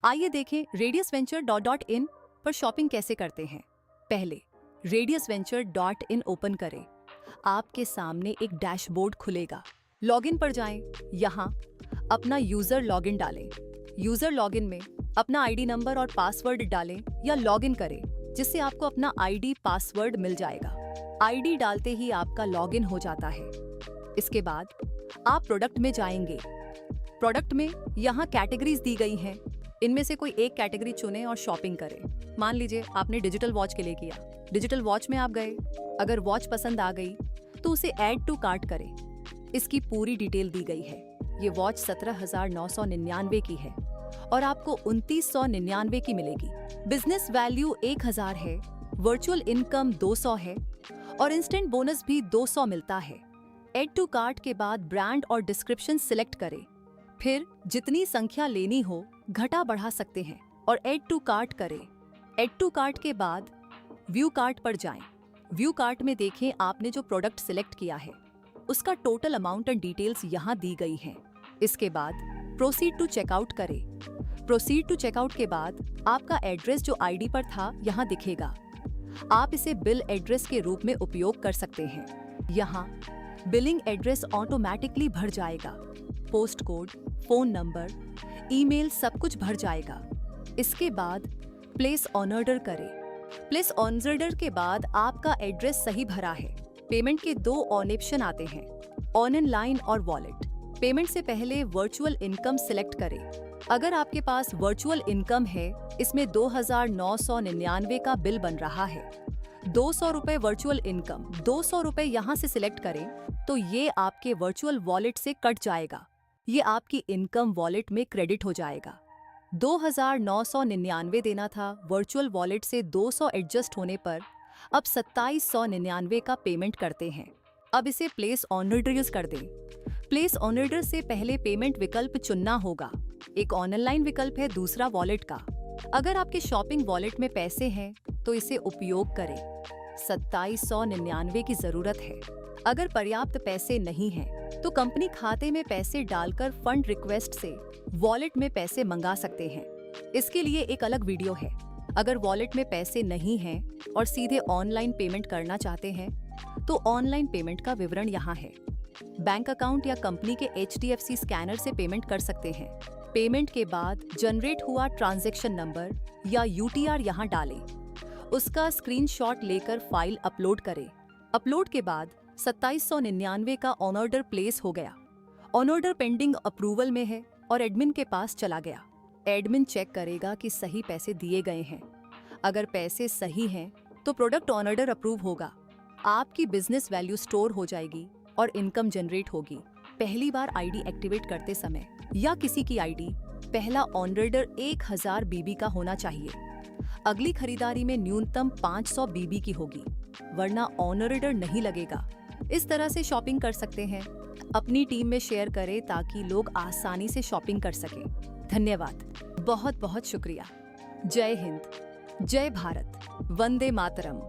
आइए देखें radiusventure.in पर शॉपिंग कैसे करते हैं। पहले radiusventure.in ओपन करें। आपके सामने एक डैशबोर्ड खुलेगा। लॉगिन पर जाएं। यहाँ अपना यूजर लॉगिन डालें। यूजर लॉगिन में अपना आईडी नंबर और पासवर्ड डालें या लॉगिन करें, जिससे आपको अपना आईडी पासवर्ड मिल जाएगा। आईडी डालते ही आपका लॉगिन हो जाता है। इसके बाद आप प्रोडक्ट में जाएंगे। प्रोडक्ट में यहाँ कैटेगरीज दी गई हैं। इनमें से कोई एक कैटेगरी चुनें और शॉपिंग करें। मान लीजिए आपने डिजिटल वॉच के लिए किया। डिजिटल वॉच में आप गए। अगर वॉच पसंद आ गई तो उसे ऐड टू कार्ट करें। इसकी पूरी डिटेल दी गई है। ये वॉच 17,999 की है और आपको 2,999 की मिलेगी। बिजनेस वैल्यू 1,000 है, वर्चुअल इनकम 200 है और इंस्टेंट बोनस भी 200 मिलता है। ऐड टू कार्ट के बाद ब्रांड और डिस्क्रिप्शन सिलेक्ट करें। फिर जितनी संख्या लेनी हो घटा बढ़ा सकते हैं और ऐड टू कार्ट करें। ऐड टू कार्ट के बाद व्यू कार्ट पर जाएं। व्यू कार्ट में देखें आपने जो प्रोडक्ट सिलेक्ट किया है उसका टोटल अमाउंट एंड डिटेल्स यहाँ दी गई हैं। इसके बाद प्रोसीड टू चेकआउट करें। प्रोसीड टू चेकआउट के बाद आपका एड्रेस जो आईडी पर था यहाँ दिखेगा। आप इसे बिल एड्रेस के रूप में उपयोग कर सकते हैं। यहाँ बिलिंग एड्रेस ऑटोमेटिकली भर जाएगा। Post code, phone number, email सब कुछ भर जाएगा। इसके बाद प्लेस ऑन ऑर्डर करें। प्लेस ऑन ऑर्डर के बाद आपका एड्रेस सही भरा है। पेमेंट के दो ऑप्शन आते हैं, ऑनलाइन और वॉलेट। पेमेंट से पहले वर्चुअल इनकम सिलेक्ट करें। अगर आपके पास वर्चुअल इनकम है, इसमें 2,999 का बिल बन रहा है। 200 रुपए वर्चुअल इनकम, 200 रुपए यहाँ से सिलेक्ट करें तो ये आपके वर्चुअल वॉलेट से कट जाएगा। ये आपकी इनकम वॉलेट में क्रेडिट हो जाएगा। 2,999 देना था, वर्चुअल वॉलेट से 200 एडजस्ट होने पर अब 2,799 का पेमेंट करते हैं। अब इसे प्लेस ऑन ऑर्डर कर दें। प्लेस ऑन ऑर्डर से पहले पेमेंट विकल्प चुनना होगा। एक ऑनलाइन विकल्प है, दूसरा वॉलेट का। अगर आपके शॉपिंग वॉलेट में पैसे हैं तो इसे उपयोग करें। 2,799 की जरूरत है। अगर पर्याप्त पैसे नहीं हैं तो कंपनी खाते में पैसे डालकर फंड रिक्वेस्ट से वॉलेट में पैसे मंगा सकते हैं। इसके लिए एक अलग वीडियो है। अगर वॉलेट में पैसे नहीं हैं और सीधे ऑनलाइन पेमेंट करना चाहते हैं तो ऑनलाइन पेमेंट का विवरण यहाँ है। बैंक अकाउंट या कंपनी के HDFC स्कैनर से पेमेंट कर सकते हैं। पेमेंट के बाद जनरेट हुआ ट्रांजैक्शन नंबर या UTR यहाँ डालें। उसका स्क्रीनशॉट लेकर फाइल अपलोड करें। अपलोड के बाद 2,799 का ऑन ऑर्डर प्लेस हो गया। ऑन ऑर्डर पेंडिंग अप्रूवल में है और एडमिन के पास चला गया। एडमिन चेक करेगा कि सही पैसे दिए गए हैं। अगर पैसे सही हैं तो प्रोडक्ट ऑन ऑर्डर अप्रूव होगा। आपकी बिजनेस वैल्यू स्टोर हो जाएगी और इनकम जनरेट होगी। पहली बार आईडी एक्टिवेट करते समय या किसी की आईडी पहला ऑन ऑर्डर 1,000 BB का होना चाहिए। अगली खरीदारी में न्यूनतम 500 BB की होगी, वरना ऑन ऑर्डर नहीं लगेगा। इस तरह से शॉपिंग कर सकते हैं। अपनी टीम में शेयर करें ताकि लोग आसानी से शॉपिंग कर सकें। धन्यवाद, बहुत बहुत शुक्रिया। जय हिंद, जय भारत, वंदे मातरम।